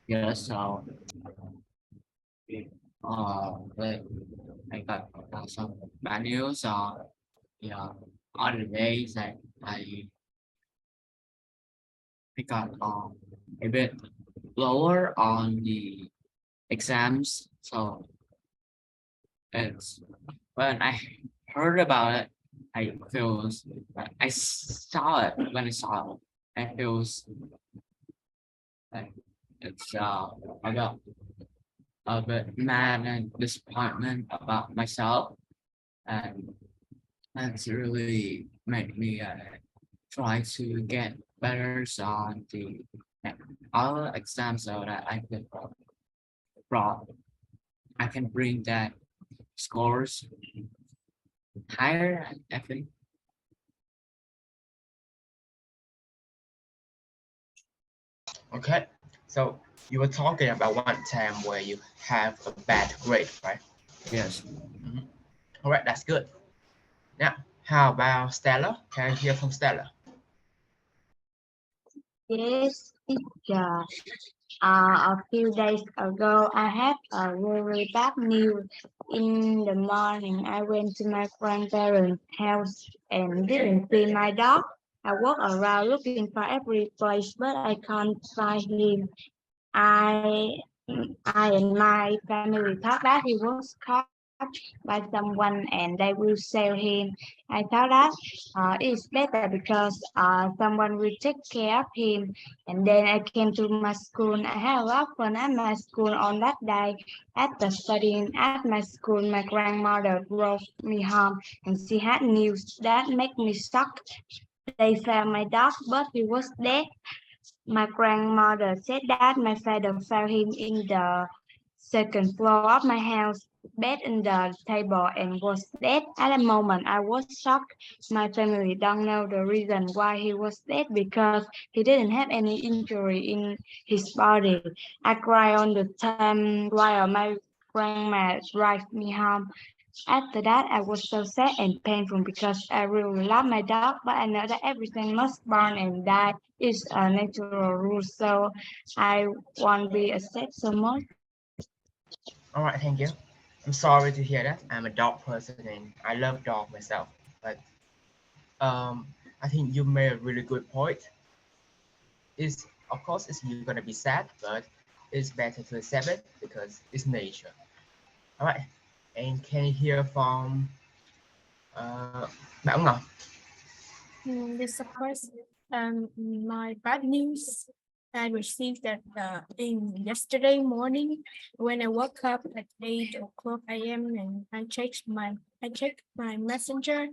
Yeah, so like I got some bad news. Yeah, other days that I got a bit lower on the exams. So it's when I heard about it, I feels I saw it when I saw it. I feels like it's about a bit mad and disappointment about myself, and that's really made me try to get better on the other exams so that brought I can bring that scores higher. I think. Okay, so you were talking about one time where you have a bad grade, right? Yes. Mhm. All right, that's good. Now, how about Stella? Can I hear from Stella? Yes, teacher. A few days ago, I had a very bad news. In the morning, I went to my grandparents' house and didn't see my dog. I walked around looking for every place, but I can't find him. I, I and my family thought that he was caught by someone and they will sell him. I thought that it's better because someone will take care of him. And then I came to my school. I had a lot of fun at my school on that day. After studying at my school, my grandmother drove me home and she had news that made me shocked. They found my dog, but he was dead. My grandmother said that my father found him in the second floor of my house, bed in the table, and was dead. At the moment, I was shocked. My family don't know the reason why he was dead because he didn't have any injury in his body. I cried on the time while my grandma drive me home. After that, I was so sad and painful because I really love my dog, but I know that everything must burn and die is a natural rule, so I won't be upset so much. All right, thank you. I'm sorry to hear that. I'm a dog person and I love dog myself. But um, I think you made a really good point. Is of course it's you're gonna be sad, but it's better to accept it because it's nature. All right, and can you hear from Bảo Ngọc? Yes, of course. My bad news I received that in yesterday morning when I woke up at 8 o'clock a.m. and I checked my messenger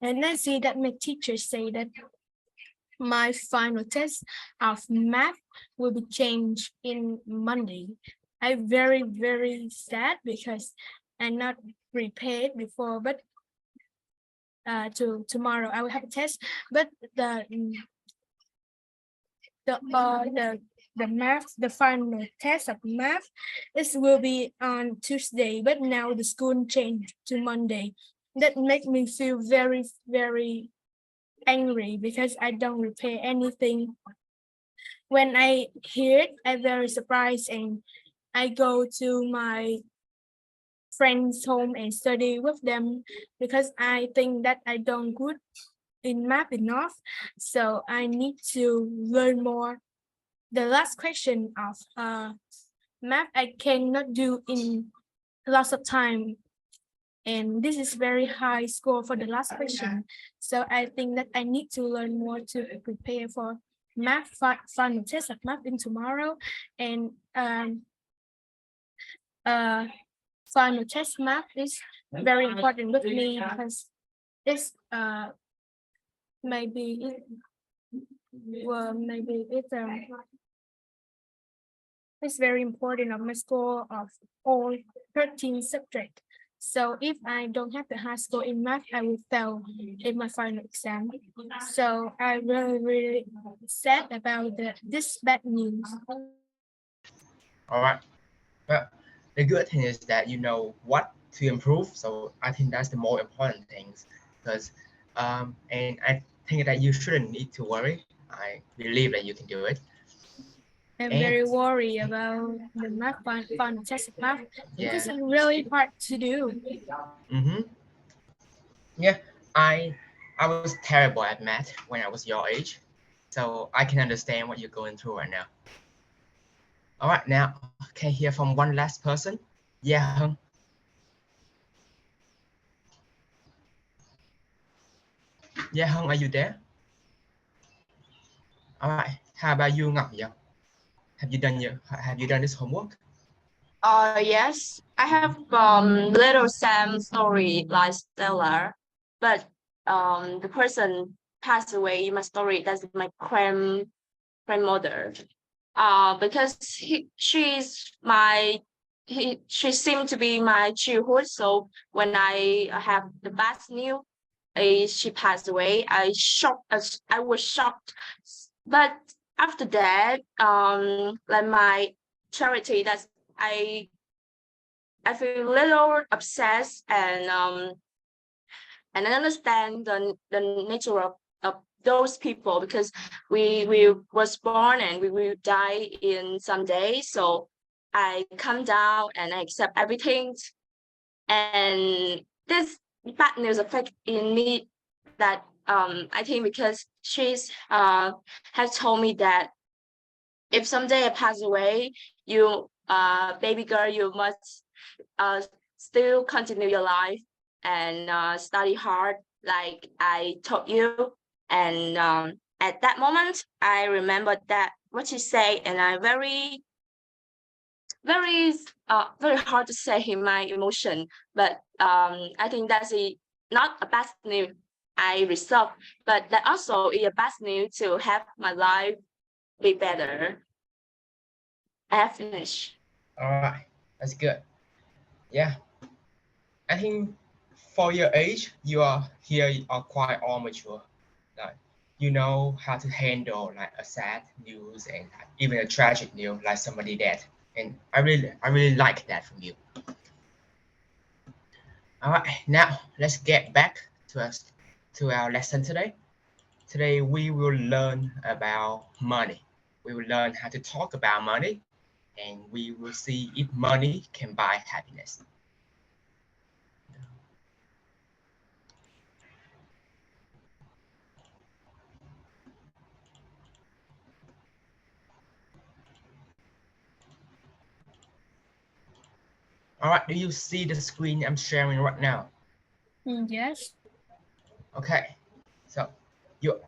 and I see that my teacher say that my final test of math will be changed in Monday. I'm very sad because I'm not prepared before, but to tomorrow I will have a test, but the uh the the final test of math is will be on Tuesday, but now the school changed to Monday. That make me feel very angry because I don't prepare anything. When I hear it, I'm very surprised and I go to my friends home and study with them because I think that I don't good in math enough, so I need to learn more. The last question of math I cannot do in lots of time, and this is very high score for the last question. So I think that I need to learn more to prepare for math final test of math in tomorrow, and uh, final test math is very important with me because it's maybe it well maybe it's very important of my score of all 13 subjects. So if I don't have the high score in math, I will fail in my final exam. So I really sad about this bad news. All right. Well, the good thing is that you know what to improve. So I think that's the more important things because and I think that you shouldn't need to worry. I believe that you can do it. I'm And- very worried about the math fun test of math because Yeah. it's really hard to do. Mm-hmm. Yeah, I was terrible at math when I was your age, so I can understand what you're going through right now. All right, now can I hear from one last person? Yeah, Hưng. Yeah, Hưng, are you there? All right. How about you, Ngọc Diệu? Have you done this homework? Yes, I have little Sam story like Stella, but the person passed away in my story. That's my grandmother. Because she seemed to be my childhood. So when I have the bad news, she passed away. I was shocked, but after that, like my charity, that's I I feel a little obsessed and I understand the nature of those people because we was born and we will die in some day. So I come down and I accept everything. And this bad news affect in me that I think because she's has told me that if someday I pass away, you baby girl, you must uh, still continue your life and study hard like I told you. And at that moment, I remember that what she said, and I very hard to say in my emotion. But I think that's not a bad news I resolved, but that also is a bad news to have my life be better. I have finished. All right, that's good. Yeah, I think for your age, you are quite all mature. Like you know how to handle like a sad news and like, even a tragic news like somebody dead. And I really like that from you. All right, now let's get back to our lesson today. Today we will learn about money. We will learn how to talk about money, and we will see if money can buy happiness. All right, do you see the screen I'm sharing right now? Yes. Okay, so you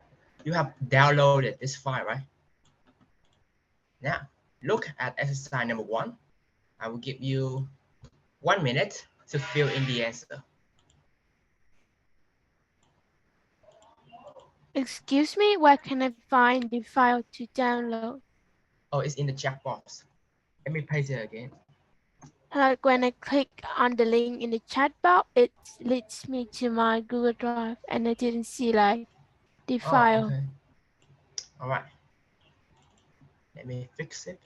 have downloaded this file, right? Now look at exercise number 1. I will give you 1 minute to fill in the answer. Excuse me, where can I find the file to download? Oh, it's in the chat box. Let me paste it again. Like when I click on the link in the chat box, it leads me to my Google Drive and I didn't see like the Oh, file. okay. All right. Let me fix it.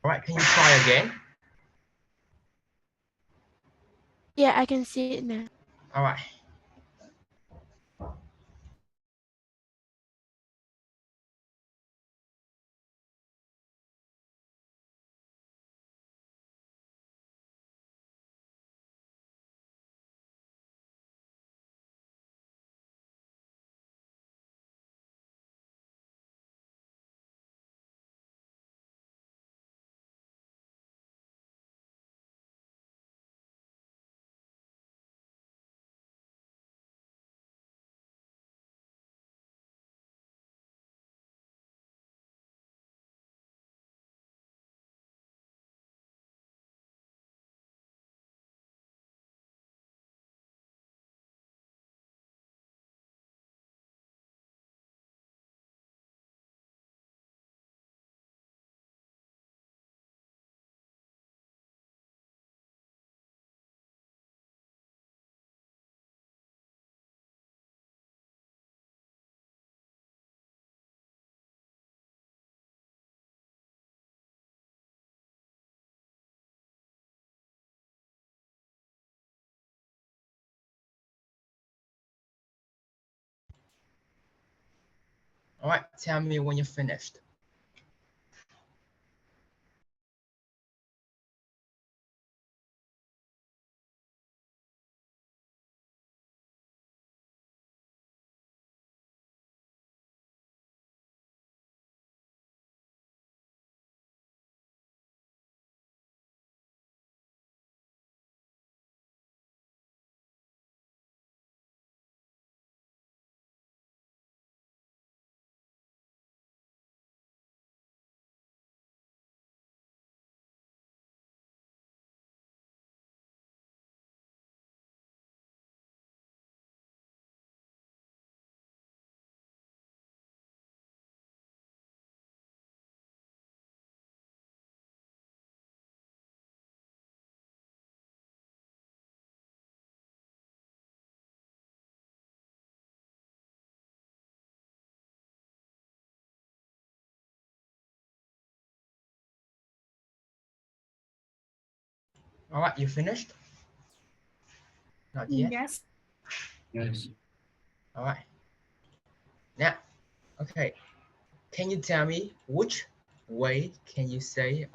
All right, can you try again? Yeah, I can see it now. All right. All right, tell me when you're finished. All right, you finished? Not yet. Yes. Yes. All right. Now, okay. Can you tell me which way can you say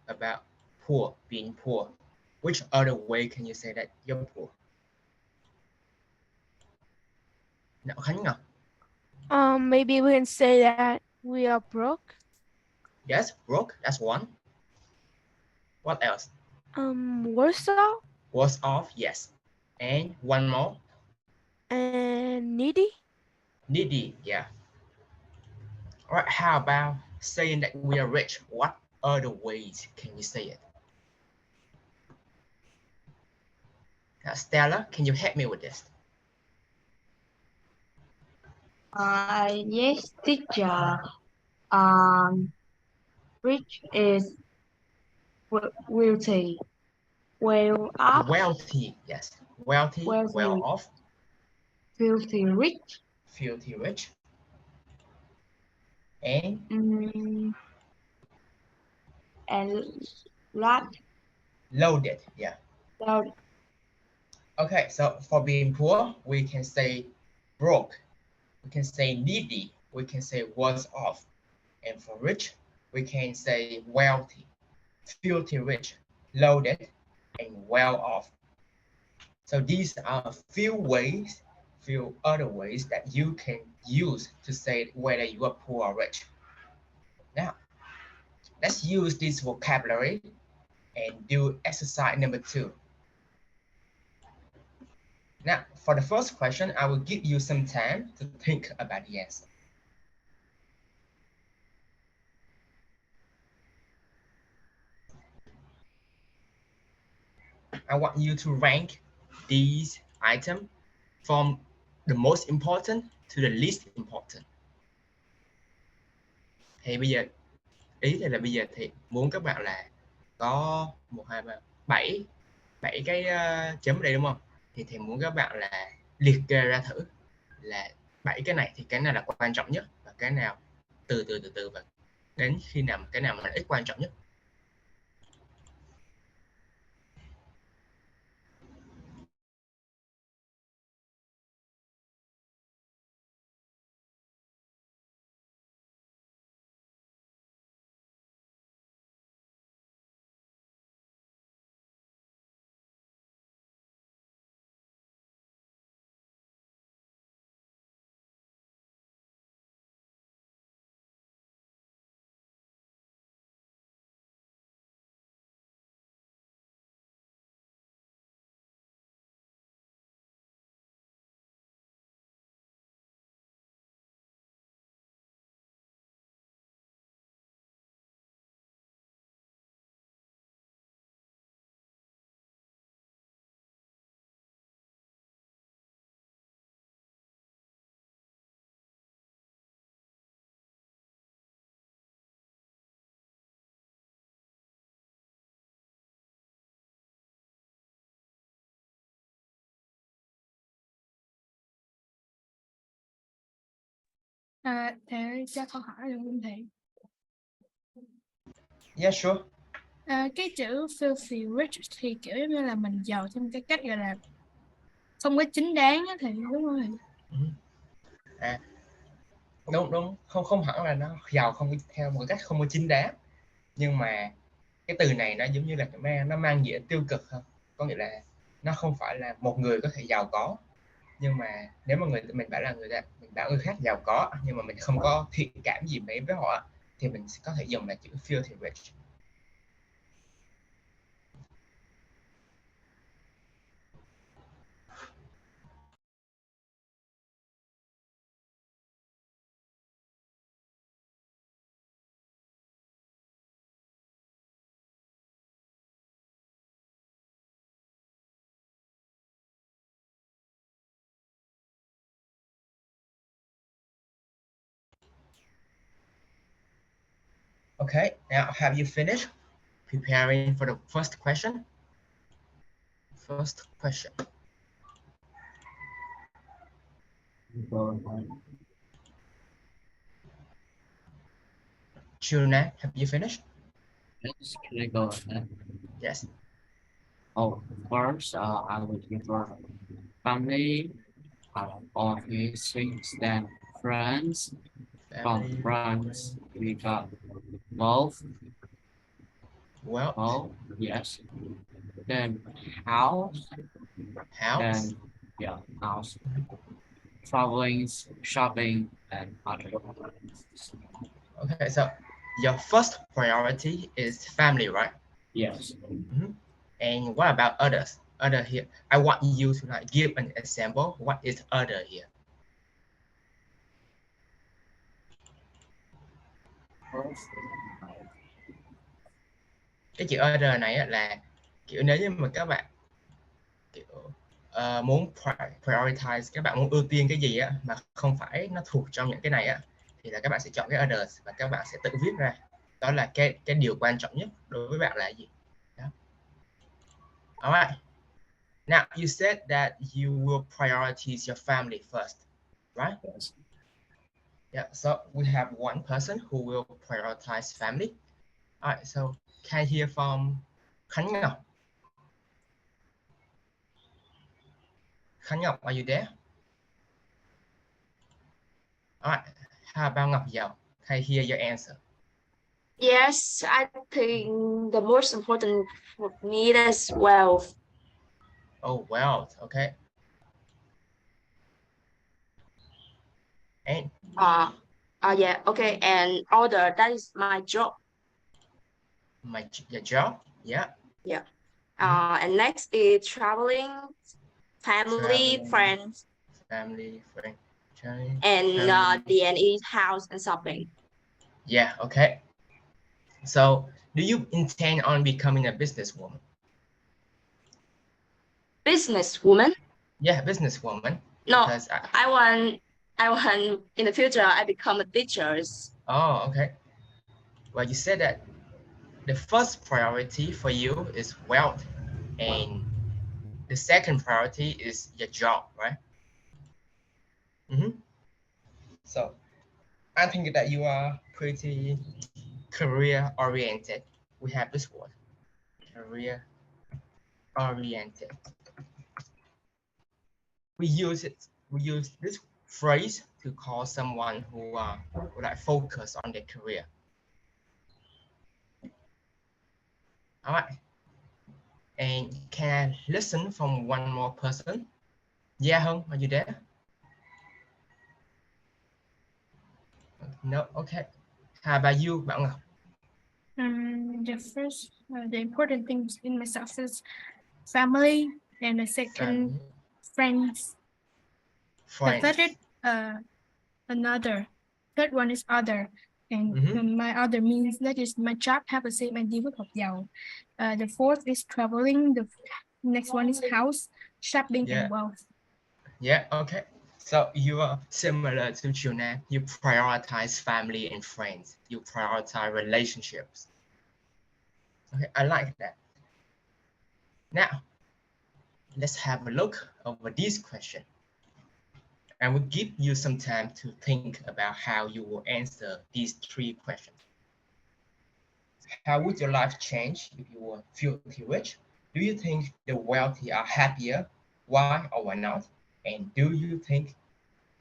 about poor, being poor? Which other way can you say that you're poor? Nào Khánh nào? Maybe we can say that we are broke. Yes, broke. That's one. What else? Worse off Worse off. Yes. And one more. and needy. Needy. Yeah. All right. How about saying that we are rich? What other ways can you say it? Now, Stella, can you help me with this? Yes, teacher. Rich is wealthy. Well off, Wealthy. Yes. Wealthy. Well wealthy, off. filthy rich, Filthy rich. And and lot loaded. Yeah. loud. Okay, so for being poor, we can say broke, we can say needy, we can say worse off. And for rich, we can say wealthy, filthy rich, loaded, and well off. So these are a few other ways that you can use to say whether you are poor or rich. Now, let's use this vocabulary and do exercise number 2. Now, for the first question, I will give you some time to think about the answer. I want you to rank these items from the most important to the least important. Thì bây giờ ý là bây giờ thì muốn các bạn là có 1, 2, 3, 7 cái chấm ở đây đúng không? Thì thầy muốn các bạn là liệt kê ra thử là 7 cái này thì cái nào là quan trọng nhất và cái nào từ từ và đến khi nào cái nào mà ít quan trọng nhất. Thế cho câu hỏi được không thầy? Yeah, sure. Cái chữ filthy rich thì kiểu giống như là mình giàu theo cái cách gọi là không có chính đáng á thầy, đúng không thầy? Đúng, không hẳn là nó giàu không theo một cách không có chính đáng, nhưng mà cái từ này nó giống như là nó mang nghĩa tiêu cực hơn, có nghĩa là nó không phải là một người có thể giàu có, nhưng mà nếu mà mình bảo là mình bảo người khác giàu có nhưng mà mình không có thiện cảm gì mấy với họ thì mình sẽ có thể dùng là chữ filthy rich. Okay, now have you finished preparing for the first question? First question. Chuna, have you finished? Yes, can I go ahead? Yes. Oh, first, I would give her family, office, then friends. From Family, friends, we got both, wealth, yes. Then house, house. then yeah, house, traveling, shopping, and other. Okay, so your first priority is family, right? Yes. And what about others? Other here. I want you to like give an example. What is other here? Cái chữ other này là kiểu nếu như mà các bạn kiểu muốn prioritize, các bạn muốn ưu tiên cái gì á mà không phải nó thuộc trong những cái này á thì là các bạn sẽ chọn cái others và các bạn sẽ tự viết ra đó là cái điều quan trọng nhất đối với bạn là gì. Đó. Alright. Now you said that you will prioritize your family first, right? Yes. Yeah, so we have one person who will prioritize family. Alright, so can I hear from Khánh Ngọc? Khánh Ngọc, are you there? Alright, how about Ngọc Giàu? Can I hear your answer? Yes, I think the most important for me is wealth. Oh, wealth, okay. And Yeah, okay, and other, that is my job. your job, yeah. Yeah. And next is traveling, family, friends, family, friend, and the end is house and shopping. Yeah, okay. So, do you intend on becoming a businesswoman? Businesswoman? Yeah, businesswoman. No, Because I want in the future I become a teacher. Oh, okay. Well, you said that the first priority for you is wealth, and the second priority is your job, right? So, I think that you are pretty career oriented. We have this word, career oriented. We use this phrase to call someone who like focus on their career. All right. And can I listen from one more person? Yeah, Hung, are you there? No, okay. How about you, Bảo Ngọc? The important things in myself is family, and the second, friends. The third, another. Third one is other. And my other means that is my job have the same idea with học giàu. The fourth is traveling. The next one is house, shopping, and wealth. Yeah, okay. So you are similar to Juna. You prioritize family and friends. You prioritize relationships. Okay, I like that. Now, let's have a look over this question. And we'll give you some time to think about how you will answer these three questions. How would your life change if you were filthy rich? Do you think the wealthy are happier? Why or why not? And do you think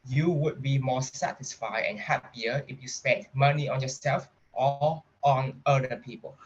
you would be more satisfied and happier if you spent money on yourself or on other people?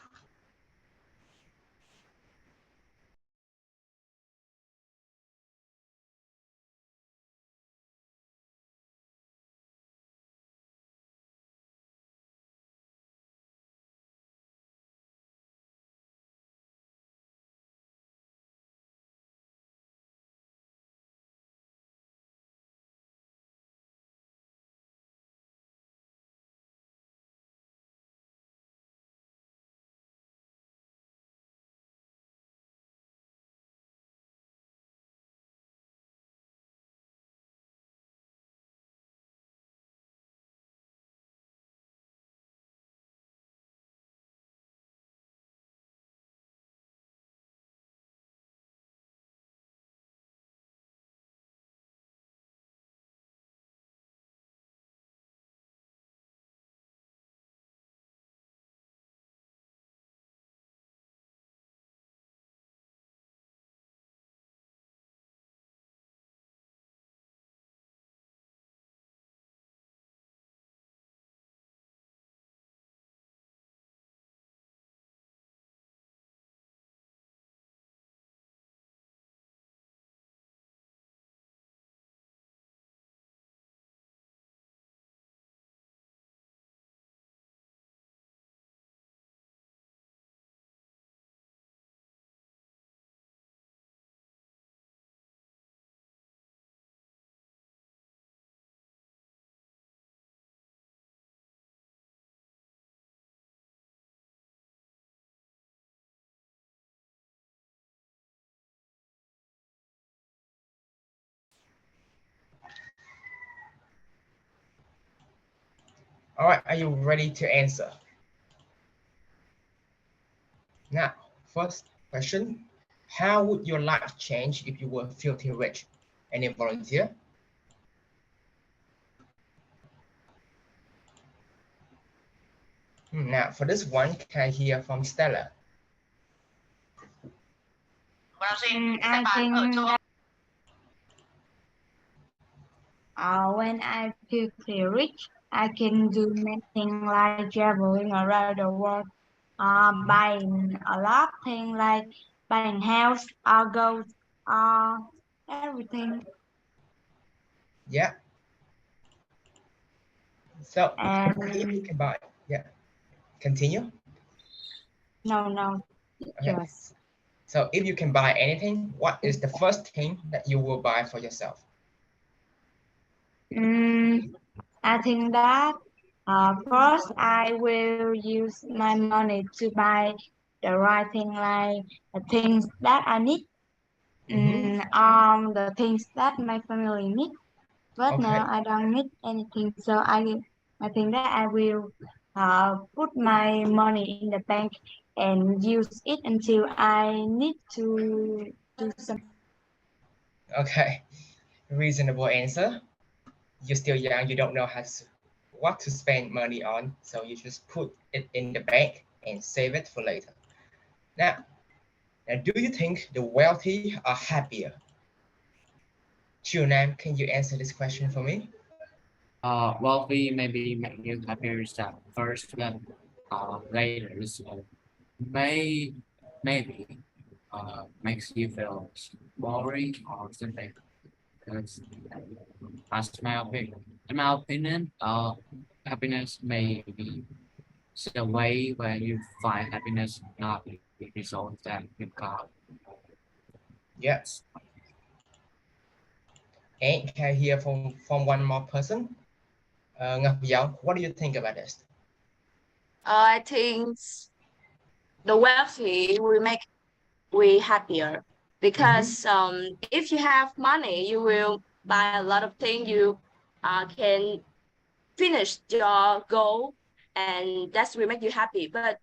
All right, are you ready to answer? Now, first question, how would your life change if you were filthy rich? Any volunteer? Now, for this one, can I hear from Stella? I think that when I feel rich, I can do many things like traveling around the world, buying a lot of things like buying house, gold, uh, everything. Yeah. So, if you And can buy, yeah, continue. no, Okay. just. So, if you can buy anything, what is the first thing that you will buy for yourself? I think that first I will use my money to buy the right thing, like the things that I need, the things that my family need. But now Okay. I don't need anything, so I think that I will put my money in the bank and use it until I need to do something. Okay. Reasonable answer. You're still young. You don't know what to spend money on, so you just put it in the bank and save it for later. Now, do you think the wealthy are happier? Chunam, can you answer this question for me? Wealthy maybe make you happier at first, but later, so maybe makes you feel boring or something. Because that's in my opinion, happiness may be the way where you find happiness, not the result that you got. Yeah. And can I hear from one more person? Ngọc Giao, what do you think about this? I think the wealthy will make we happier because if you have money, you will buy a lot of things. You can finish your goal, and that will make you happy. But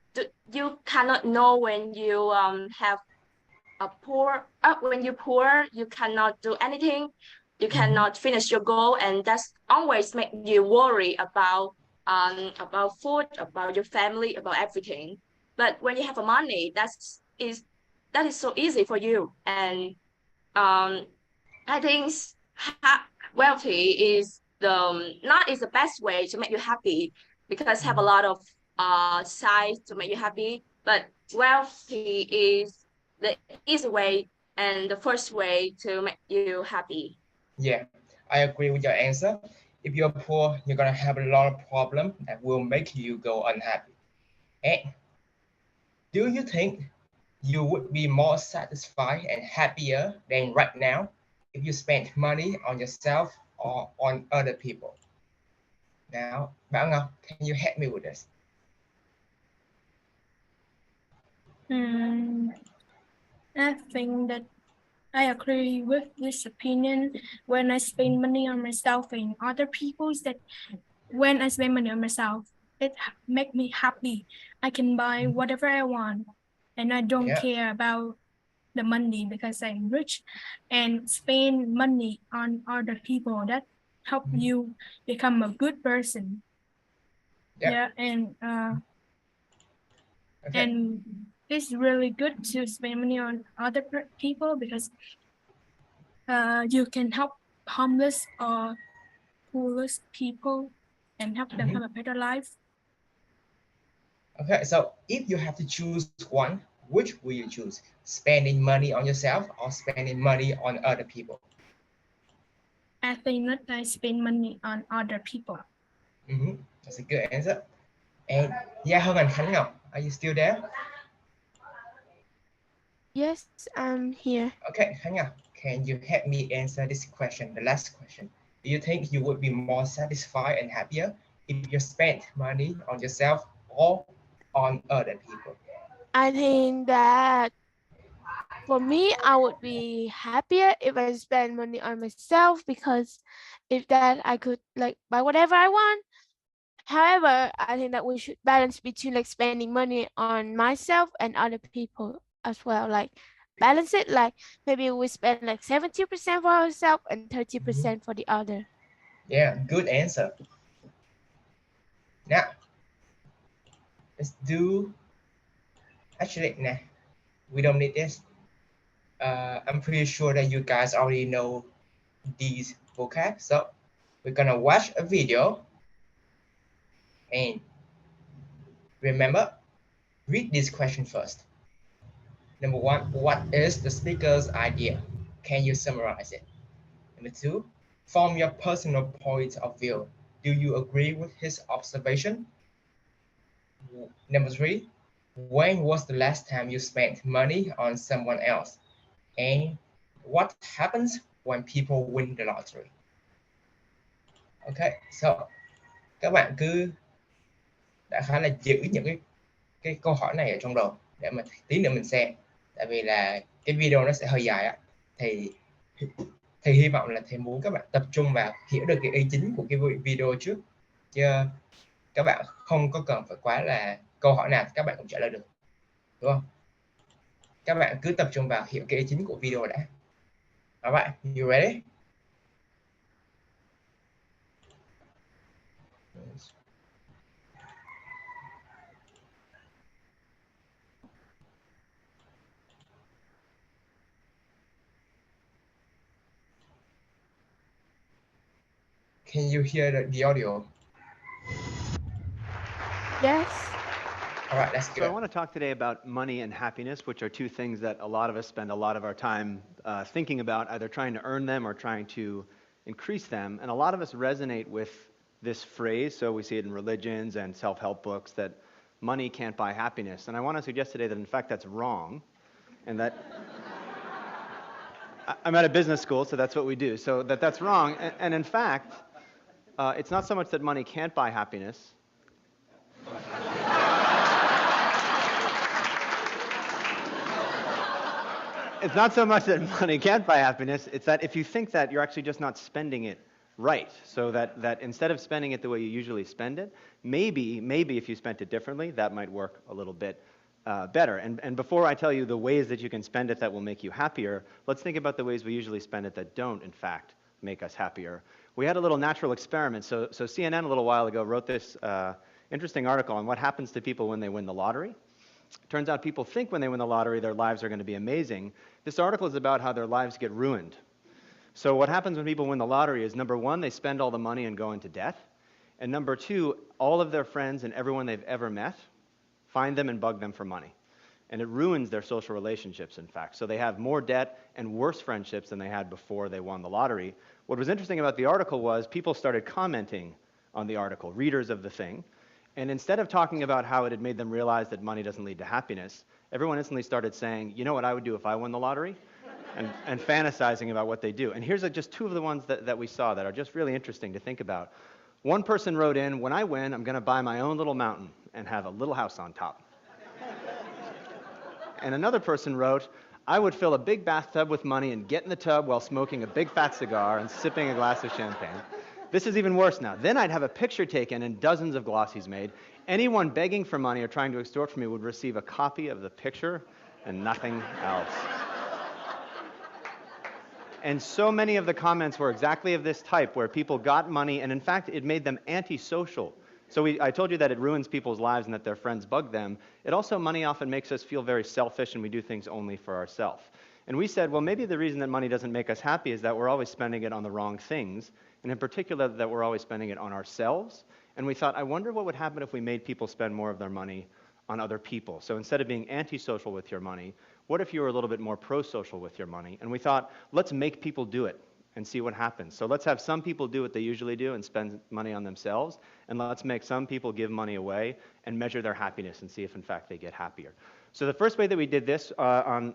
you cannot know when you have a poor. When you're poor, you cannot do anything. You cannot finish your goal, and that's always make you worry about food, about your family, about everything. But when you have a money, that is so easy for you, and I think wealthy is not is the best way to make you happy, because have a lot of sides to make you happy, but wealthy is the easy way and the first way to make you happy. Yeah, I agree with your answer. If you're poor, you're gonna have a lot of problems that will make you go unhappy. And do you think you would be more satisfied and happier than right now if you spent money on yourself or on other people? Now, Bảo Ngọc, can you help me with this? I think that I agree with this opinion. When I spend money on myself and other people's, that when I spend money on myself, it make me happy. I can buy whatever I want, and I don't Yeah. care about the money because I'm rich. And spend money on other people that help you become a good person. Yeah. And Okay. and it's really good to spend money on other people because you can help homeless or poorest people and help them have a better life. Okay, so if you have to choose one, which will you choose? Spending money on yourself or spending money on other people? I think that I spend money on other people. That's a good answer. And yeah, Herman Khánh Ngọc, are you still there? Yes, I'm here. Okay, Khánh Ngọc, can you help me answer this question, the last question? Do you think you would be more satisfied and happier if you spent money on yourself or on other people? I think that for me, I would be happier if I spend money on myself, because if that I could like buy whatever I want. However, I think that we should balance between like spending money on myself and other people as well. Like balance it, like maybe we spend like 70% for ourselves and 30% for the other. Yeah, good answer. Now, let's do, actually, nah, we don't need this. I'm pretty sure that you guys already know these vocab. So we're gonna watch a video and remember, read this question first. Number one, what is the speaker's idea? Can you summarize it? Number two, from your personal point of view, do you agree with his observation? Number three, when was the last time you spent money on someone else? And what happens when people win the lottery? Okay, so các bạn cứ đã khá là giữ những cái câu hỏi này ở trong đầu để mà tí nữa mình xem, tại vì là cái video nó sẽ hơi dài á, thì hy vọng là thầy muốn các bạn tập trung vào hiểu được cái ý chính của cái video trước, chứ các bạn không có cần phải quá là câu hỏi nào các bạn cũng trả lời được, đúng không? Các bạn cứ tập trung vào hiểu cái ý chính của video đã. Alright, you ready? Can you hear the audio? Yes. All right, that's So I good. want to talk today about money and happiness, which are two things that a lot of us spend a lot of our time thinking about, either trying to earn them or trying to increase them. And a lot of us resonate with this phrase, so we see it in religions and self-help books, that money can't buy happiness. And I want to suggest today that in fact that's wrong, and that I'm at a business school, so that's what we do, so that's wrong. And in fact, it's not so much that money can't buy happiness. It's not so much that money can't buy happiness, it's that if you think that, you're actually just not spending it right. So that instead of spending it the way you usually spend it, maybe if you spent it differently, that might work a little bit better. And before I tell you the ways that you can spend it that will make you happier, let's think about the ways we usually spend it that don't, in fact, make us happier. We had a little natural experiment. So CNN a little while ago wrote this interesting article on what happens to people when they win the lottery. Turns out people think when they win the lottery their lives are going to be amazing. This article is about how their lives get ruined. So what happens when people win the lottery is, number one, they spend all the money and go into debt. And number two, all of their friends and everyone they've ever met find them and bug them for money. And it ruins their social relationships, in fact. So they have more debt and worse friendships than they had before they won the lottery. What was interesting about the article was people started commenting on the article, readers of the thing. And instead of talking about how it had made them realize that money doesn't lead to happiness, everyone instantly started saying, you know what I would do if I won the lottery? And fantasizing about what they do. And here's just two of the ones that we saw that are just really interesting to think about. One person wrote in, when I win, I'm going to buy my own little mountain and have a little house on top. And another person wrote, I would fill a big bathtub with money and get in the tub while smoking a big fat cigar and sipping a glass of champagne. This is even worse now. Then I'd have a picture taken and dozens of glossies made. Anyone begging for money or trying to extort from me would receive a copy of the picture and nothing else. And so many of the comments were exactly of this type, where people got money, and in fact, it made them antisocial. So I told you that it ruins people's lives and that their friends bug them. It also, money often makes us feel very selfish, and we do things only for ourselves. And we said, well, maybe the reason that money doesn't make us happy is that we're always spending it on the wrong things, and in particular, that we're always spending it on ourselves. And we thought, I wonder what would happen if we made people spend more of their money on other people. So instead of being antisocial with your money, what if you were a little bit more pro-social with your money? And we thought, let's make people do it and see what happens. So let's have some people do what they usually do and spend money on themselves, and let's make some people give money away and measure their happiness and see if in fact they get happier. So the first way that we did this, on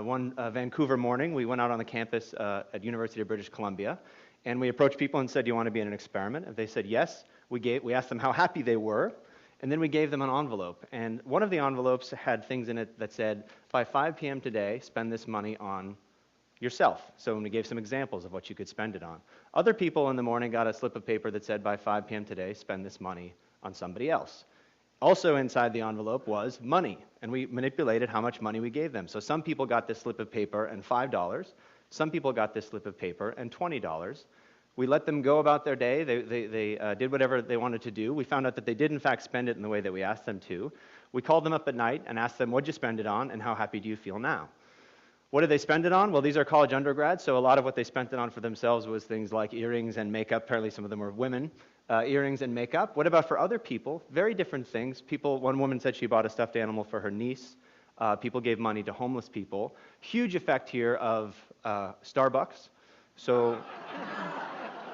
one Vancouver morning, we went out on the campus at University of British Columbia, and we approached people and said, do you want to be in an experiment? If they said yes, we asked them how happy they were, and then we gave them an envelope. And one of the envelopes had things in it that said, by 5 p.m. today, spend this money on yourself. So we gave some examples of what you could spend it on. Other people in the morning got a slip of paper that said, by 5 p.m. today, spend this money on somebody else. Also inside the envelope was money, and we manipulated how much money we gave them. So some people got this slip of paper and $5. Some people got this slip of paper and $20. We let them go about their day. They did whatever they wanted to do. We found out that they did, in fact, spend it in the way that we asked them to. We called them up at night and asked them, what'd you spend it on, and how happy do you feel now? What did they spend it on? Well, these are college undergrads, so a lot of what they spent it on for themselves was things like earrings and makeup. Apparently, some of them were women. Earrings and makeup. What about for other people? Very different things. One woman said she bought a stuffed animal for her niece. People gave money to homeless people. Huge effect here of Starbucks. So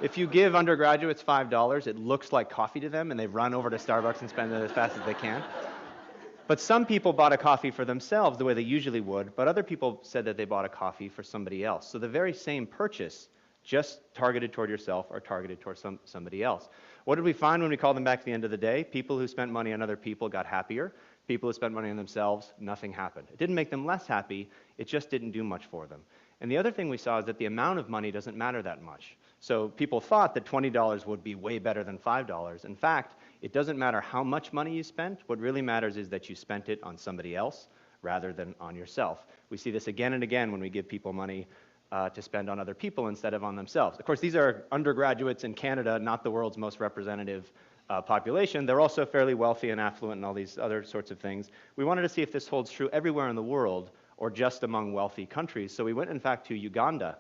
if you give undergraduates $5, it looks like coffee to them, and they run over to Starbucks and spend it as fast as they can. But some people bought a coffee for themselves the way they usually would, but other people said that they bought a coffee for somebody else. So the very same purchase, just targeted toward yourself or targeted toward somebody else. What did we find when we called them back at the end of the day? People who spent money on other people got happier. People who spent money on themselves, nothing happened. It didn't make them less happy, it just didn't do much for them. And the other thing we saw is that the amount of money doesn't matter that much. So people thought that $20 would be way better than $5. In fact, it doesn't matter how much money you spent. What really matters is that you spent it on somebody else rather than on yourself. We see this again and again when we give people money to spend on other people instead of on themselves. Of course, these are undergraduates in Canada, not the world's most representative population. They're also fairly wealthy and affluent and all these other sorts of things. We wanted to see if this holds true everywhere in the world or just among wealthy countries. So we went, in fact, to Uganda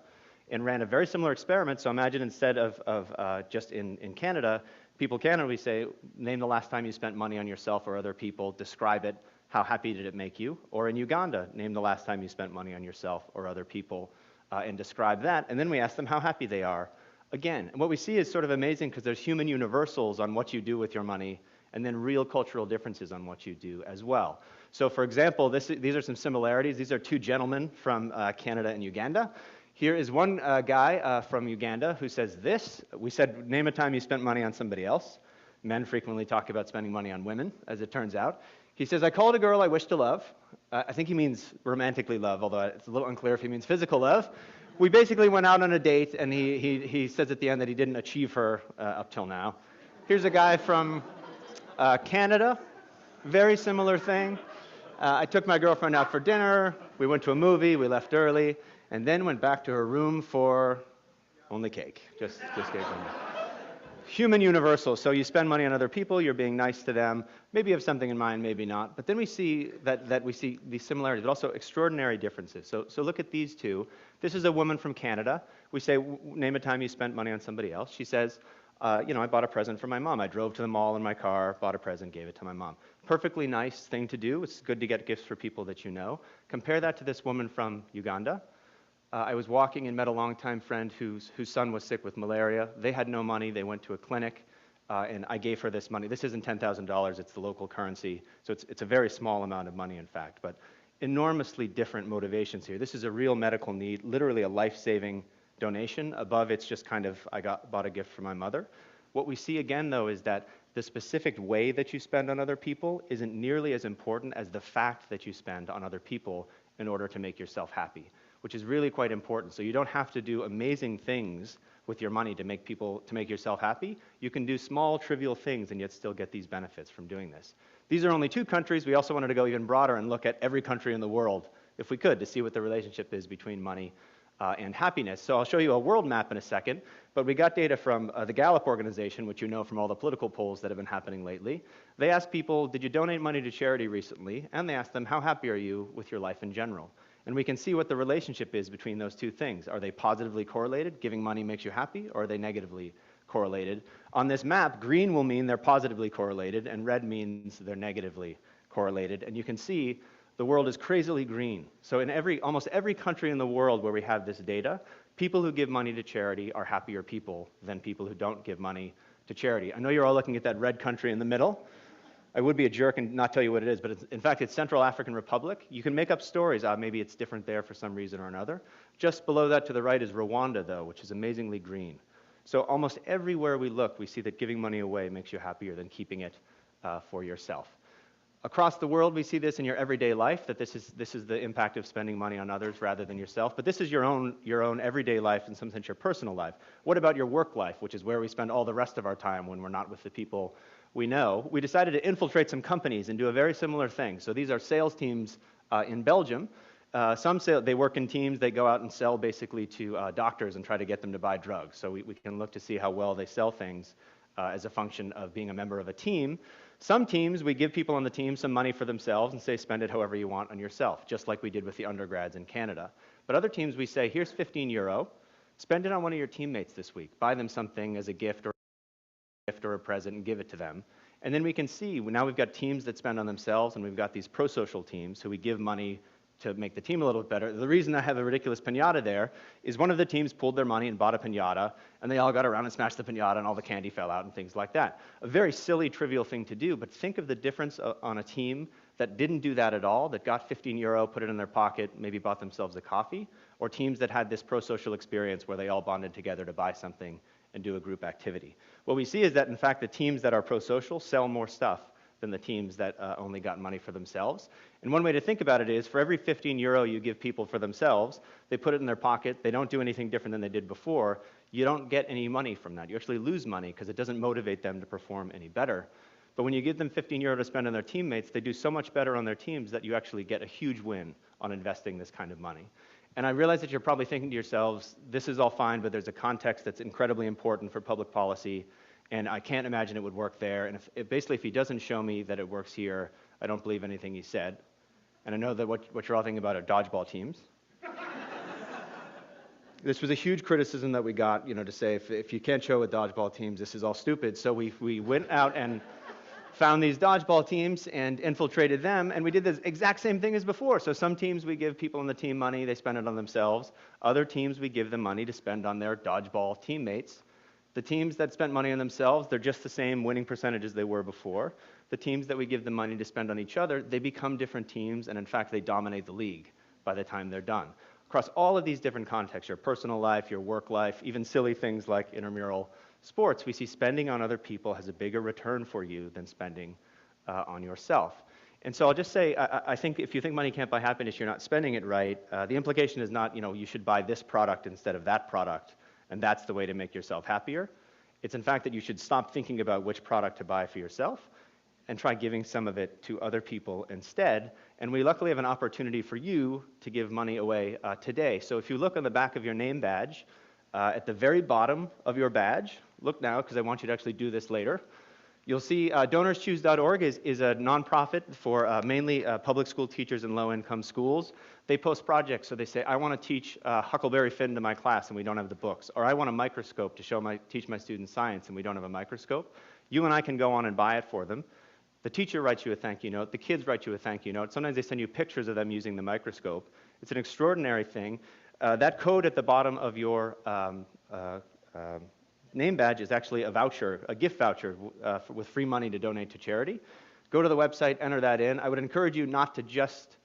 and ran a very similar experiment. So imagine instead of just in Canada, people can, we say, name the last time you spent money on yourself or other people, describe it, how happy did it make you? Or in Uganda, name the last time you spent money on yourself or other people and describe that. And then we ask them how happy they are. Again, and what we see is sort of amazing because there's human universals on what you do with your money and then real cultural differences on what you do as well. So for example, these are some similarities. These are two gentlemen from Canada and Uganda. Here is one guy from Uganda who says this. We said, name a time you spent money on somebody else. Men frequently talk about spending money on women, as it turns out. He says, I called a girl I wish to love. I think he means romantically love, although it's a little unclear if he means physical love. We basically went out on a date, and he says at the end that he didn't achieve her up till now. Here's a guy from Canada. Very similar thing. I took my girlfriend out for dinner. We went to a movie. We left early. And then went back to her room for only cake. Just cake only. human universal. So you spend money on other people, you're being nice to them, maybe you have something in mind, maybe not. But then we see that we see these similarities, but also extraordinary differences. So look at these two. This is a woman from Canada. We say, name a time you spent money on somebody else. She says, I bought a present for my mom. I drove to the mall in my car, bought a present, gave it to my mom. Perfectly nice thing to do. It's good to get gifts for people that you know. Compare that to this woman from Uganda. I was walking and met a longtime friend whose son was sick with malaria. They had no money. They went to a clinic, and I gave her this money. This isn't $10,000. It's the local currency, so it's a very small amount of money, in fact, but enormously different motivations here. This is a real medical need, literally a life-saving donation. Above, it's just kind of, bought a gift for my mother. What we see again, though, is that the specific way that you spend on other people isn't nearly as important as the fact that you spend on other people in order to make yourself happy, which is really quite important. So you don't have to do amazing things with your money to make yourself happy. You can do small, trivial things and yet still get these benefits from doing this. These are only 2 countries. We also wanted to go even broader and look at every country in the world, if we could, to see what the relationship is between money and happiness. So I'll show you a world map in a second, but we got data from the Gallup organization, which you know from all the political polls that have been happening lately. They asked people, did you donate money to charity recently? And they asked them, how happy are you with your life in general? And we can see what the relationship is between those 2 things. Are they positively correlated? Giving money makes you happy, or are they negatively correlated? On this map, green will mean they're positively correlated, and red means they're negatively correlated. And you can see the world is crazily green. So in almost every country in the world where we have this data, people who give money to charity are happier people than people who don't give money to charity. I know you're all looking at that red country in the middle. I would be a jerk and not tell you what it is, but in fact, it's Central African Republic. You can make up stories. Maybe it's different there for some reason or another. Just below that to the right is Rwanda, though, which is amazingly green. So almost everywhere we look, we see that giving money away makes you happier than keeping it for yourself. Across the world, we see this in your everyday life, that this is the impact of spending money on others rather than yourself. But this is your own everyday life, in some sense your personal life. What about your work life, which is where we spend all the rest of our time when we're not with the people we know? We decided to infiltrate some companies and do a very similar thing. So these are sales teams in Belgium. They work in teams. They go out and sell basically to doctors and try to get them to buy drugs. So we can look to see how well they sell things as a function of being a member of a team. Some teams, we give people on the team some money for themselves and say, spend it however you want on yourself, just like we did with the undergrads in Canada. But other teams, we say, here's 15 euro, spend it on one of your teammates this week. Buy them something as a gift or a present and give it to them. And then we can see, now we've got teams that spend on themselves, and we've got these pro-social teams who we give money to make the team a little bit better. The reason I have a ridiculous piñata there is one of the teams pulled their money and bought a piñata, and they all got around and smashed the piñata, and all the candy fell out and things like that. A very silly, trivial thing to do, but think of the difference on a team that didn't do that at all, that got 15 euro, put it in their pocket, maybe bought themselves a coffee, or teams that had this pro-social experience where they all bonded together to buy something and do a group activity. What we see is that, in fact, the teams that are pro-social sell more stuff than the teams that only got money for themselves. And one way to think about it is, for every 15 euro you give people for themselves, they put it in their pocket, they don't do anything different than they did before, you don't get any money from that. You actually lose money because it doesn't motivate them to perform any better. But when you give them 15 euro to spend on their teammates, they do so much better on their teams that you actually get a huge win on investing this kind of money. And I realize that you're probably thinking to yourselves, this is all fine, but there's a context that's incredibly important for public policy, and I can't imagine it would work there. And if he doesn't show me that it works here, I don't believe anything he said. And I know that what you're all thinking about are dodgeball teams. This was a huge criticism that we got, to say if you can't show with dodgeball teams, this is all stupid. So we went out and found these dodgeball teams and infiltrated them, and we did the exact same thing as before. So some teams we give people on the team money, they spend it on themselves. Other teams we give them money to spend on their dodgeball teammates. The teams that spent money on themselves, they're just the same winning percentage as they were before. The teams that we give them money to spend on each other, they become different teams, and in fact, they dominate the league by the time they're done. Across all of these different contexts, your personal life, your work life, even silly things like intramural sports, we see spending on other people has a bigger return for you than spending on yourself. And so I'll just say, I think if you think money can't buy happiness, you're not spending it right. The implication is not, you should buy this product instead of that product, and that's the way to make yourself happier. It's in fact that you should stop thinking about which product to buy for yourself and try giving some of it to other people instead. And we luckily have an opportunity for you to give money away today. So if you look on the back of your name badge, At the very bottom of your badge, look now, because I want you to actually do this later. You'll see DonorsChoose.org is a nonprofit for mainly public school teachers in low-income schools. They post projects, so they say, I want to teach Huckleberry Finn to my class, and we don't have the books. Or I want a microscope to teach my students science, and we don't have a microscope. You and I can go on and buy it for them. The teacher writes you a thank you note. The kids write you a thank you note. Sometimes they send you pictures of them using the microscope. It's an extraordinary thing. That code at the bottom of your name badge is actually a voucher, a gift voucher with free money to donate to charity. Go to the website, enter that in. I would encourage you not to just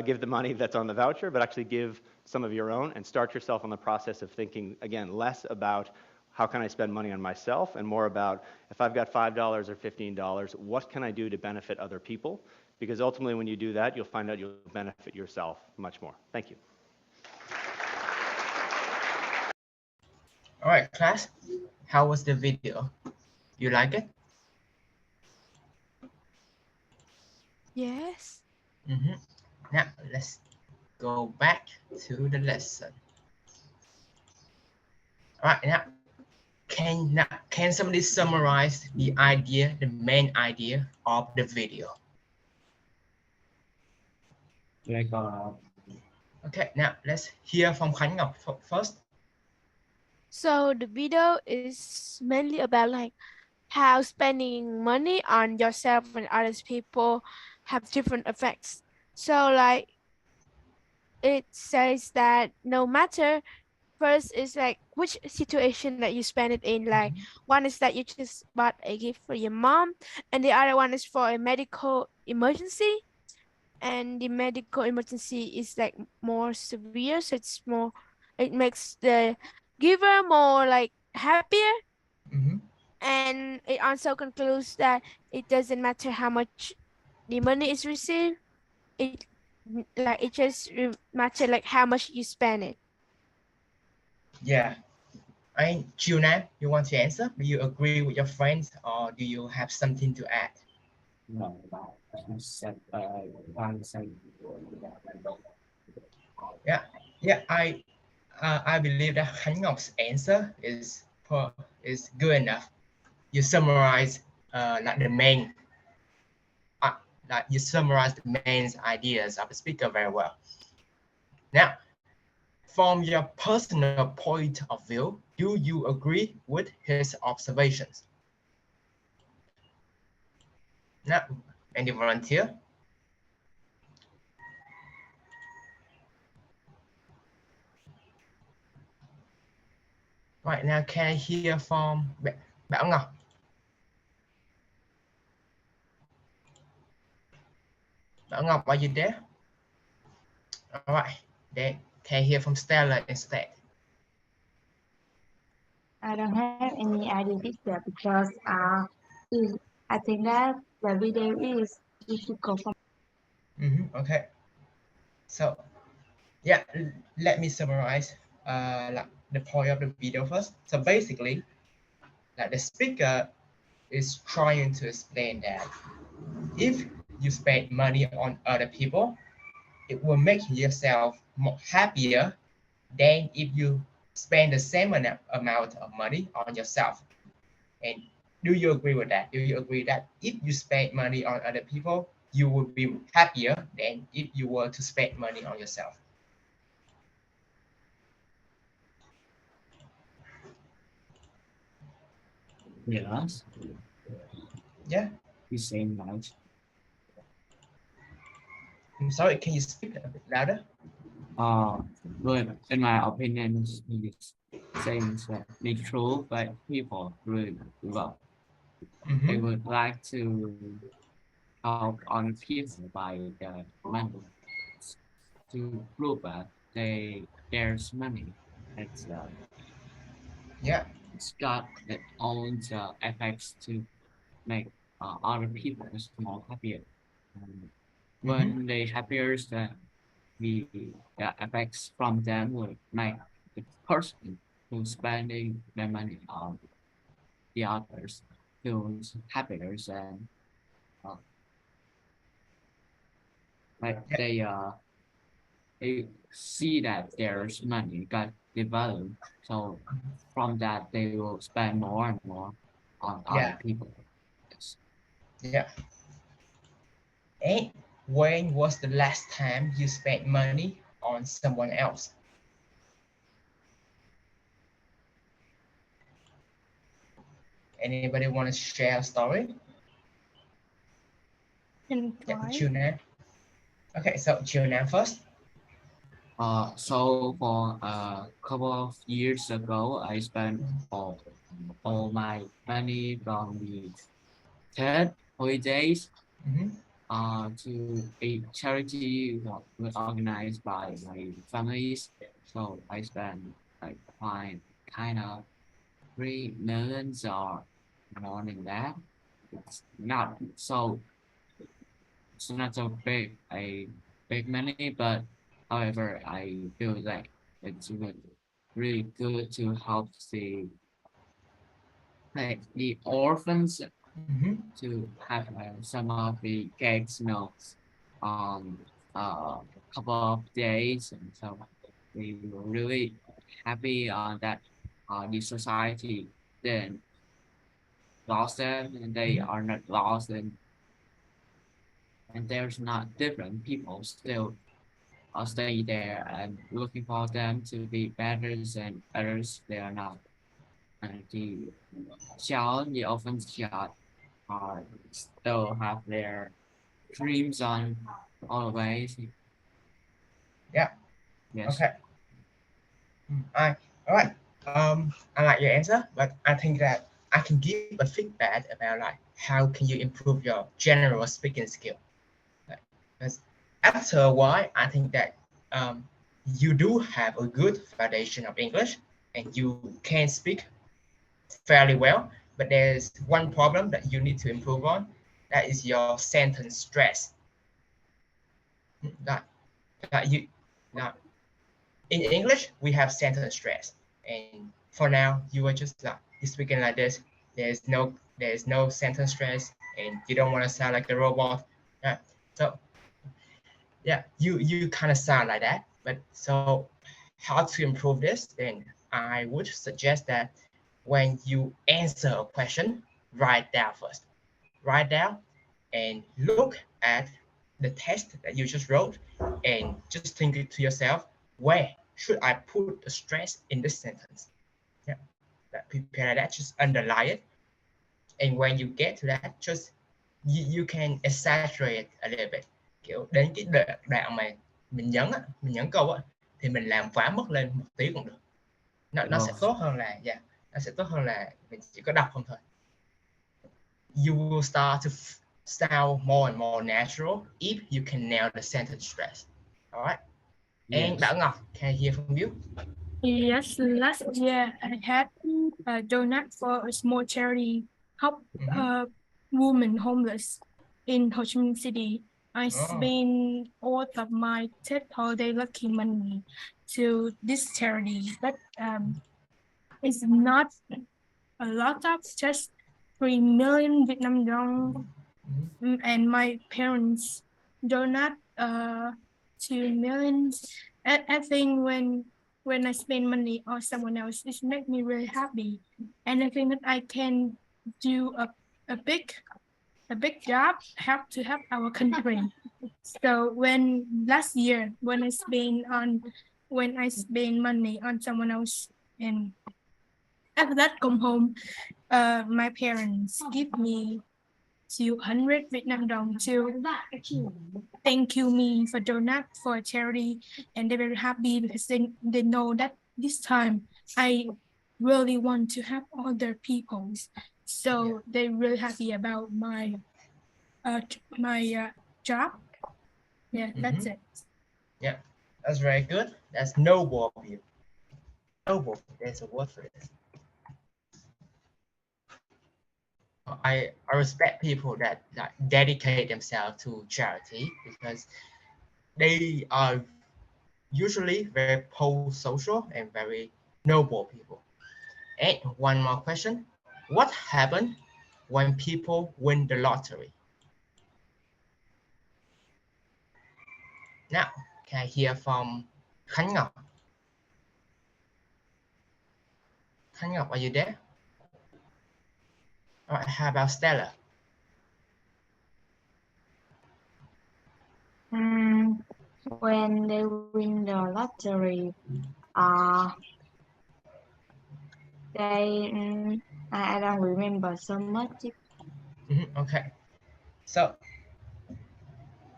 give the money that's on the voucher, but actually give some of your own and start yourself on the process of thinking, again, less about how can I spend money on myself and more about if I've got $5 or $15, what can I do to benefit other people? Because ultimately when you do that, you'll find out you'll benefit yourself much more. Thank you. All right, class. How was the video? You like it? Yes. Now let's go back to the lesson. All right, now can somebody summarize the idea, the main idea of the video? Like Okay, now let's hear from Khánh Ngọc first. So the video is mainly about like how spending money on yourself and other people have different effects. So like it says that no matter, first is like which situation that you spend it in, like one is that you just bought a gift for your mom and the other one is for a medical emergency, and the medical emergency is like more severe, so it makes the giver more like happier. And it also concludes that it doesn't matter how much the money is received, it like it just matter like how much you spend it. Yeah. Junam, you want to answer? Do you agree with your friends or do you have something to add? no, said one said Yeah, I believe that Khánh Ngọc answer is good enough. You summarize like the main like you summarize the main ideas of the speaker very well. Now, from your personal point of view, do you agree with his observations? Now, any volunteer? Right now, can I hear from Bảo Ngọc? Bảo Ngọc, are you there? All right, then can I hear from Stella instead? I don't have any idea teacher because I think that the video is difficult for Okay, so yeah, let me summarize like the point of the video first. So basically, like the speaker is trying to explain that if you spend money on other people, it will make yourself more happier than if you spend the same amount of money on yourself. And do you agree with that? Do you agree that if you spend money on other people, you will be happier than if you were to spend money on yourself? yes, Yeah. the same night. I'm sorry, can you speak a bit louder? But in my opinion, it's saying that it's true, but people really well. They would like to help on people by the money to prove that there's money. It's Yeah. it's got its own effects to make other people more happier. When they happier, the effects from them will make the person who's spending their money on the others feels happier and uh, like they see that there's money got develop. So from that, they will spend more and more on other Yeah. people. Yes. Yeah. And when was the last time you spent money on someone else? Anybody want to share a story? And Yeah, try. Junan. Okay, so Junan first. So for a couple of years ago, I spent all my money from the third holidays Mm-hmm. to a charity that was organized by my families. So I spent like kind of 3 millions or more than that. It's not so it's not so big money, but however, I feel like it's really good to help the orphans Mm-hmm. to have some of the cakes meals on a couple of days, and so we were really happy on that. The society then lost them, and they Mm-hmm. are not lost, and there's not different people still stay there and looking for them to be better than others. They are not. And the orphan child are still have their dreams on always. Yeah. Yes. Okay. All right. I like your answer, but I think that I can give a feedback about like how can you improve your general speaking skill. Like, because after a while, I think that you do have a good foundation of English and you can speak fairly well. But there's one problem that you need to improve on. That is your sentence stress. That, that you, that in English we have sentence stress, and for now you are just like you're speaking like this. There's no sentence stress, and you don't want to sound like a robot. Yeah. So yeah, you kind of sound like that. But so how to improve this? Then I would suggest that when you answer a question, write down first. Write down and look at the text that you just wrote, and just think it to yourself, where should I put the stress in this sentence? Yeah, that prepare that, just underline it. And when you get to that, just you can exaggerate a little bit. Kiểu đến cái đoạn mà mình nhấn câu á, thì mình làm quá mức lên một tí cũng được. Nó sẽ tốt hơn là nó sẽ tốt hơn là mình chỉ có đọc không thôi. You will start to sound more and more natural if you can nail the sentence stress. All right. And Yes. Bảo Ngọc, can I hear from you? Yes, last year I had a donut for a small charity help women homeless in Ho Chi Minh City. I Oh. spent all of my Tết holiday lucky money to this charity, but it's not a lot of just 3 million Vietnam dong, and my parents donate 2 million. I think when I spend money on someone else, it makes me really happy, and I think that I can do a big job to help our country. So when last year when I spend money on someone else, and after that come home, my parents give me 200 Vietnam dong to thank you me for donut for a charity, and they're very happy because they know that this time I really want to help other people. So they're really happy about my job. Yeah, that's it. Yeah, that's very good. That's noble of you. Noble. There's a word for this. I respect people that dedicate themselves to charity, because they are usually very pro-social and very noble people. And one more question. What happened when people win the lottery? Now, can I hear from Khánh Ngọc? Khánh Ngọc, are you there? All right, how about Stella? When they win the lottery, they I don't remember so much. Okay, so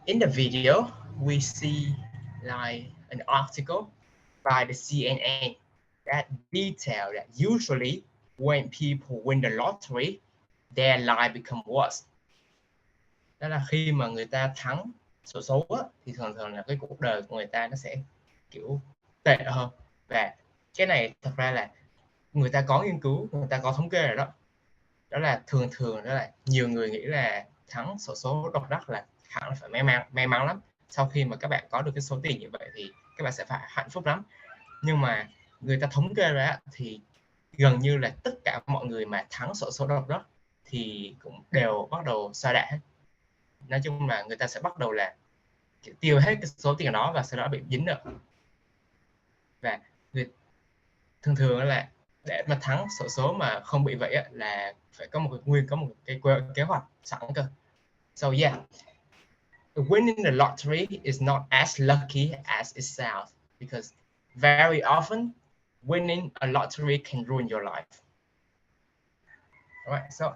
in the video we see like an article by the CNN that detail that usually when people win the lottery, their life become worse. Đó là khi mà người ta thắng xổ số á, thì thường thường là cái cuộc đời của người ta nó sẽ kiểu tệ hơn. Và cái này thật ra là người ta có nghiên cứu, người ta có thống kê rồi đó. Đó là thường đó là nhiều người nghĩ là thắng xổ số độc đắc là hẳn là phải may mắn lắm. Sau khi mà các bạn có được cái số tiền như vậy thì các bạn sẽ phải hạnh phúc lắm. Nhưng mà người ta thống kê ra thì gần như là tất cả mọi người mà thắng xổ số độc đắc thì cũng đều bắt đầu sa đọa hết. Nói chung là người ta sẽ bắt đầu là tiêu hết cái số tiền đó và sau đó bị dính nợ. Và thường là để mà thắng xổ số mà không bị vậy là phải có một cái kế hoạch sẵn cơ. So yeah, winning the lottery is not as lucky as it sounds because very often winning a lottery can ruin your life. All right, so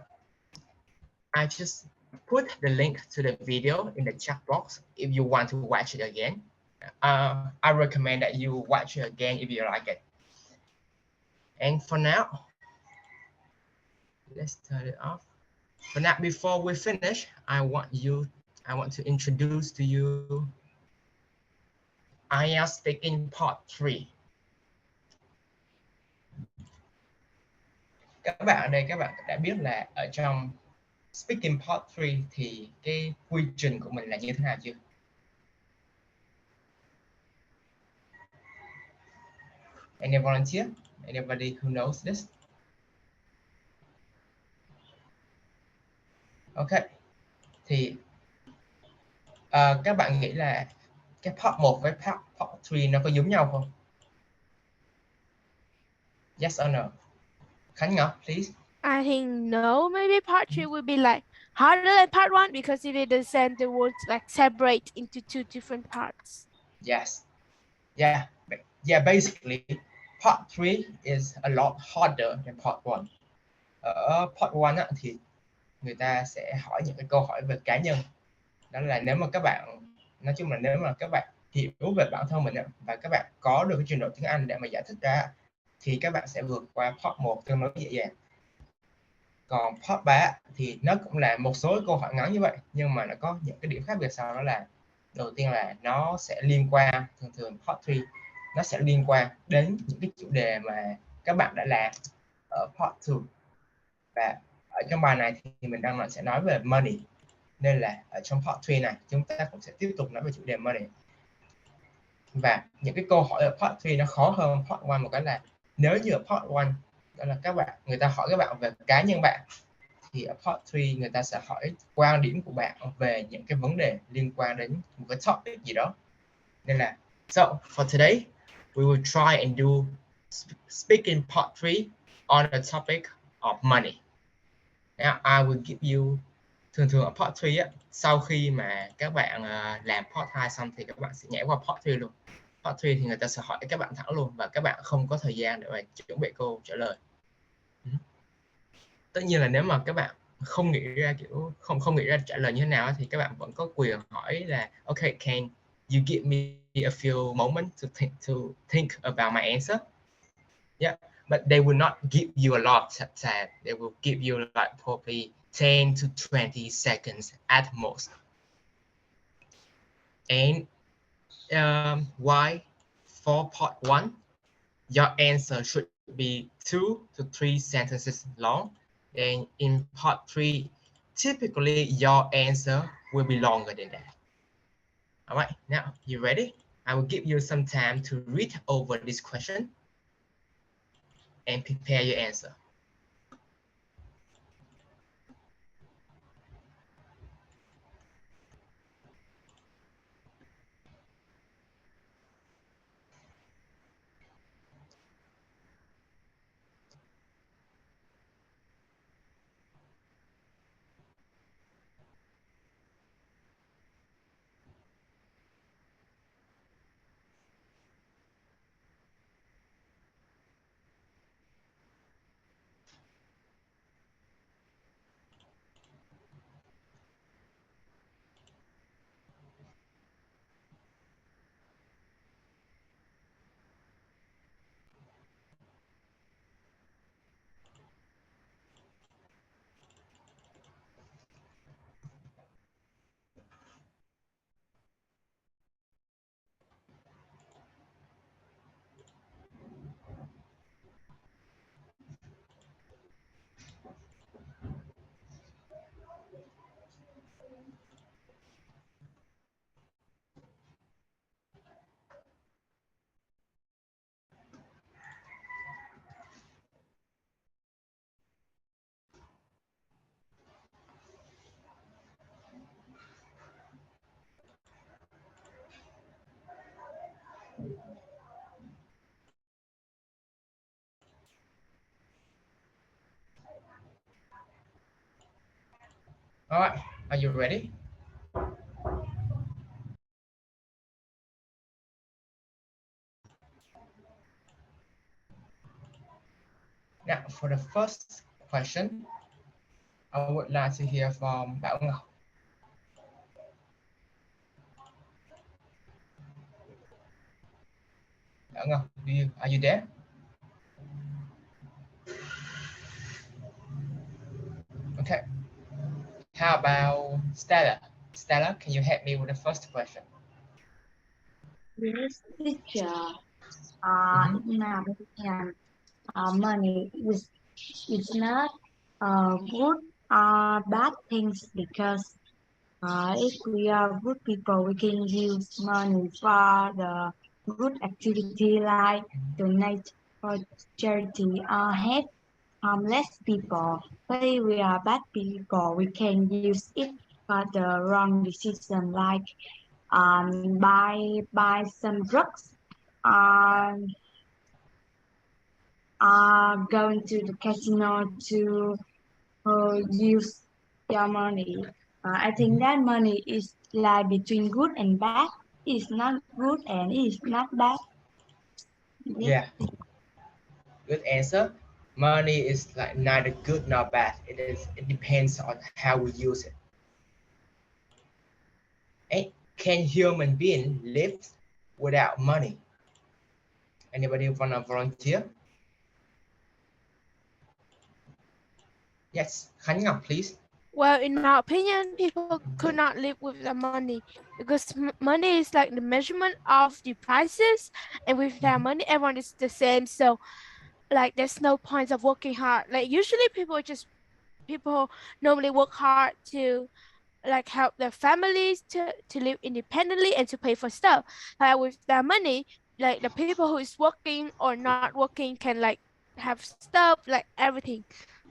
I just put the link to the video in the chat box if you want to watch it again. I recommend that you watch it again if you like it. And for now, let's turn it off. For now, before we finish, I want to introduce to you IELTS Speaking Part 3. Các bạn ở đây, các bạn đã biết là ở trong Speaking Part 3 thì cái quy trình của mình là như thế nào chưa? Any volunteer? Anybody who knows this? Okay. Thì các bạn nghĩ là cái part 1 với part 3 nó có giống nhau không? Yes or no? Khánh Ngọc, please. I think no, maybe part 3 will be like harder than part 1 because if it is then the words like separate into two different parts. Yes. Yeah. Basically, part 3 is a lot harder than part 1. Ở part 1 thì người ta sẽ hỏi những cái câu hỏi về cá nhân. Đó là nếu mà các bạn, nói chung là nếu mà các bạn hiểu về bản thân mình và các bạn có được cái trình độ tiếng Anh để mà giải thích ra thì các bạn sẽ vượt qua part 1 tương đối dễ dàng. Còn part 3 thì nó cũng là một số câu hỏi ngắn như vậy nhưng mà nó có những cái điểm khác biệt sau, đó là đầu tiên là nó sẽ liên quan, thường part 3 nó sẽ liên quan đến những cái chủ đề mà các bạn đã làm ở part 2. Và ở trong bài này thì mình đang sẽ nói về money, nên là ở trong part 3 này chúng ta cũng sẽ tiếp tục nói về chủ đề money. Và những cái câu hỏi ở part 3 nó khó hơn part 1 một cái là nếu như ở part 1 đó là người ta hỏi các bạn về cá nhân bạn, thì ở part 3 người ta sẽ hỏi quan điểm của bạn về những cái vấn đề liên quan đến một cái topic gì đó. Nên là so for today we will try and do speaking part 3 on the topic of money. Now I will give you, thường ở part 3 sau khi mà các bạn làm part 2 xong thì các bạn sẽ nhảy qua part 3 luôn. Part 3 thì người ta sẽ hỏi các bạn thẳng luôn và các bạn không có thời gian để mà chuẩn bị câu trả lời. Tất nhiên là nếu mà các bạn không nghĩ ra không nghĩ ra trả lời như thế nào thì các bạn vẫn có quyền hỏi là okay, can you give me a few moments to think about my answer? Yeah, but they will not give you a lot of time. They will give you like probably 10 to 20 seconds at most. And why for part 1 your answer should be 2 to 3 sentences long, and in part 3 typically your answer will be longer than that. All right, now you ready? I will give you some time to read over this question and prepare your answer. All right, are you ready? Now, for the first question, I would like to hear from Bảo Ngọc. Bảo Ngọc, are you there? Okay. How about Stella? Stella, can you help me with the first question? Yes, teacher. Mhm. In my opinion, money is not good or bad things because if we are good people, we can use money for the good activity like donate for charity or help homeless people. But if we are bad people, we can use it for the wrong decision like buy some drugs and going to the casino to use your money. I think that money is like between good and bad. It's not good and it's not bad. Yes. Yeah, good answer. Money is like neither good nor bad. It depends on how we use it. And can human being live without money? Anybody wanna volunteer? Yes, Khánh Ngọc, please. Well, in my opinion, people could not live with the money because money is like the measurement of the prices, and without money, everyone is the same. So, like, there's no point of working hard. Like, usually people normally work hard to like help their families to live independently and to pay for stuff. With their money, like the people who is working or not working can like have stuff like everything.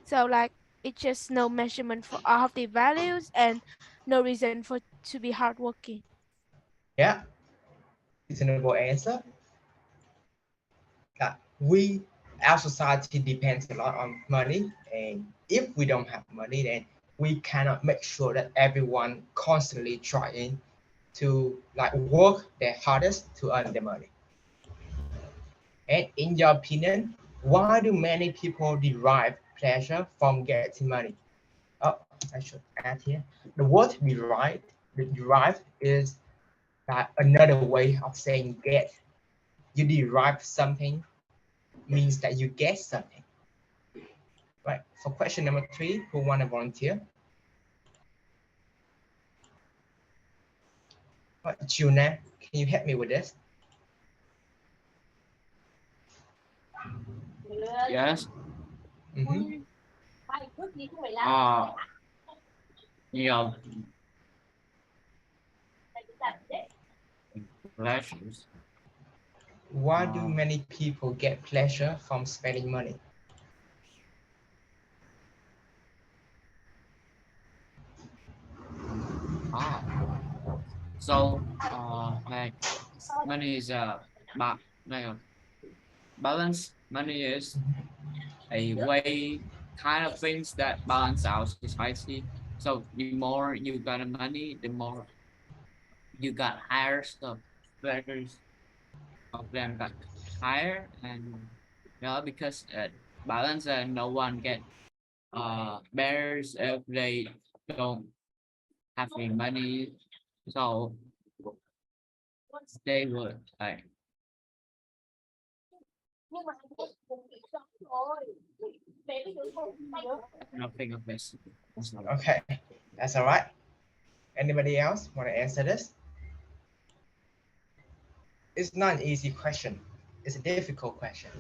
So like it's just no measurement for all of the values and no reason for to be hardworking. Yeah, reasonable answer. We, our society depends a lot on money, and if we don't have money, then we cannot make sure that everyone constantly trying to like work their hardest to earn the money. And in your opinion, why do many people derive pleasure from getting money? Oh, I should add here. The word derive is another way of saying get. You derive something means that you get something. Right. For question number 3, who want to volunteer? Right, Juna, can you help me with this? Yes. Mhm. Yeah, pleasures. Why do many people get pleasure from spending money? Ah, so like money is like a balance. Money is a way kind of things that balance our society. So the more you got money, the more you got higher stuff. Pleasures of them got higher, and because balance and no one get bears if they don't have any money, so they would like nothing of this. Okay, that's all right. Anybody else want to answer this? It's not an easy question. It's a difficult question.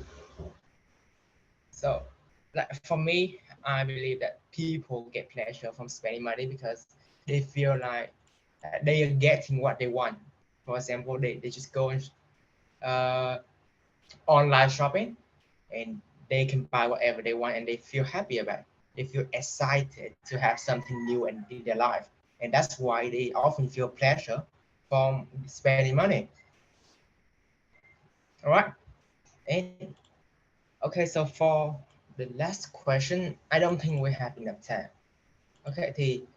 So, like for me, I believe that people get pleasure from spending money because they feel like they are getting what they want. For example, they just go and uh, online shopping and they can buy whatever they want and they feel happy about it. They feel excited to have something new in their life. And that's why they often feel pleasure from spending money. All right. And okay, so for the last question, I don't think we have enough time. Okay, thì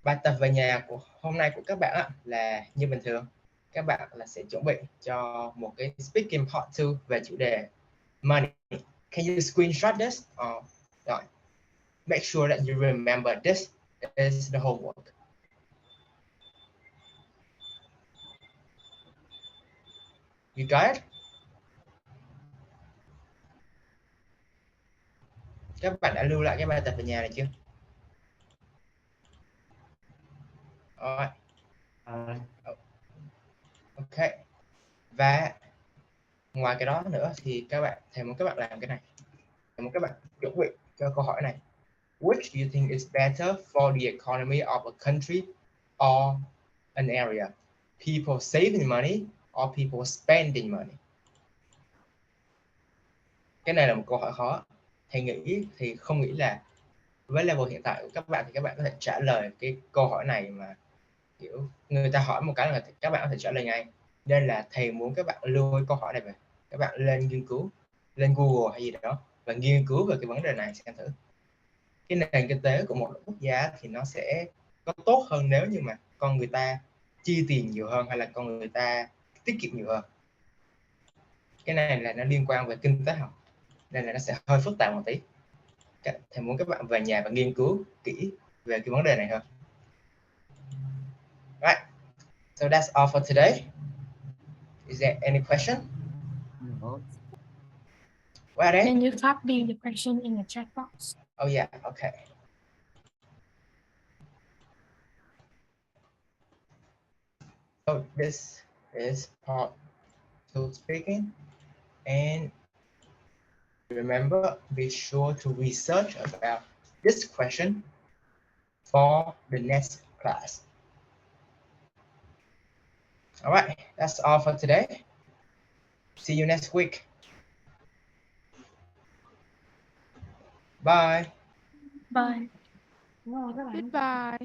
Bài tập về nhà của hôm nay của các bạn á, là như bình thường. Các bạn là sẽ chuẩn bị cho một cái speaking part 2 về chủ đề money. Can you screenshot this? Rồi. Make sure that you remember this is the homework. You got it? Các bạn đã lưu lại cái bài tập về nhà này chưa? Alright. Ok. Và ngoài cái đó nữa thì thầy muốn các bạn làm cái này. Thầy muốn các bạn chuẩn bị cho câu hỏi này. Which do you think is better for the economy of a country or an area? People saving money or people spending money? Cái này là một câu hỏi khó. Thì không nghĩ là với level hiện tại của các bạn thì các bạn có thể trả lời cái câu hỏi này mà kiểu người ta hỏi một cái là các bạn có thể trả lời ngay. Nên là thầy muốn các bạn lưu cái câu hỏi này về. Các bạn lên nghiên cứu, lên Google hay gì đó và nghiên cứu về cái vấn đề này xem thử. Cái nền kinh tế của một quốc gia thì nó sẽ có tốt hơn nếu như mà con người ta chi tiền nhiều hơn hay là con người ta tiết kiệm nhiều hơn. Cái này là nó liên quan về kinh tế học nên là nó sẽ hơi phức tạp một tí. Thầy muốn các bạn về nhà và nghiên cứu kỹ về cái vấn đề này hơn. Right. So that's all for today. Is there any question? No. What are they? Can you copy the question in the chat box? Oh yeah, okay. So this is part 2 speaking, and remember, be sure to research about this question for the next class. All right, that's all for today. See you next week. Bye. Bye. Goodbye.